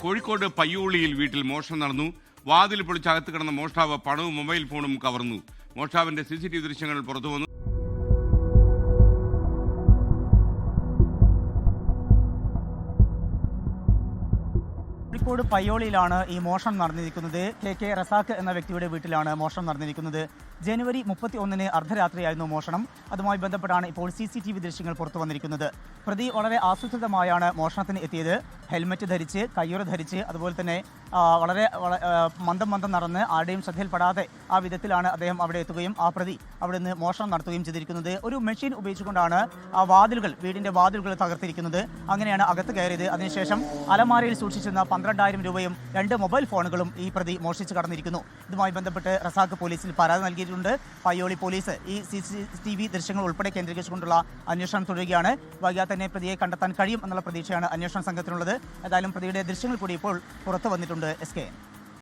കോഴിക്കോട് പയ്യോളിയിൽ വീട്ടിൽ മോഷണം നടന്നു. വാതിൽ പൊളിച്ചകത്ത് കിടന്ന മോഷ്ടാവ് പണവും മൊബൈൽ ഫോണും കവർന്നു. മോഷ്ടാവിന്റെ CCTV ദൃശ്യങ്ങൾ പുറത്തുവന്നു. കോഴിക്കോട് പയ്യോളിയിലാണ് ഈ മോഷണം നടന്നിരിക്കുന്നത്. KK റസാഖ് എന്ന വ്യക്തിയുടെ വീട്ടിലാണ് മോഷണം നടന്നിരിക്കുന്നത്. ജനുവരി 31 അർദ്ധരാത്രിയായിരുന്നു മോഷണം. അതുമായി ബന്ധപ്പെട്ടാണ് ഇപ്പോൾ CCTV ദൃശ്യങ്ങൾ പുറത്തു വന്നിരിക്കുന്നത്. പ്രതി വളരെ ആസൂത്രിതമായാണ് മോഷണത്തിന് എത്തിയത്. ഹെൽമറ്റ് ധരിച്ച്, കയ്യുറ ധരിച്ച്, അതുപോലെ തന്നെ വളരെ മന്ദം നടന്ന് ആരുടെയും ശ്രദ്ധയിൽപ്പെടാതെ ആ വിധത്തിലാണ് അദ്ദേഹം അവിടെ എത്തുകയും ആ പ്രതി അവിടെ നിന്ന് മോഷണം നടത്തുകയും ചെയ്തിരിക്കുന്നത്. ഒരു മെഷീൻ ഉപയോഗിച്ചുകൊണ്ടാണ് ആ വാതിലുകൾ, വീടിന്റെ വാതിലുകൾ തകർത്തിരിക്കുന്നത്. അങ്ങനെയാണ് അകത്ത് കയറിയത്. അതിനുശേഷം അലമാരയിൽ സൂക്ഷിച്ചിരുന്ന 12,000 രൂപയും 2 മൊബൈൽ ഫോണുകളും ഈ പ്രതി മോഷ്ടിച്ച് കടന്നിരിക്കുന്നു. ഇതുമായി ബന്ധപ്പെട്ട് റസാഖ് പോലീസിൽ പരാതി നൽകിയിട്ടുണ്ട്. പയ്യോളി പോലീസ് ഈ CCTV ദൃശ്യങ്ങൾ ഉൾപ്പെടെ കേന്ദ്രീകരിച്ചുകൊണ്ടുള്ള അന്വേഷണം തുടരുകയാണ്. വൈകാതെ തന്നെ പ്രതിയെ കണ്ടെത്താൻ കഴിയും എന്നുള്ള പ്രതീക്ഷയാണ് അന്വേഷണ സംഘത്തിനുള്ളത്. ഏതായാലും പ്രതിയുടെ ദൃശ്യങ്ങൾ കൂടി ഇപ്പോൾ പുറത്തു വന്നിട്ടുണ്ട്. SK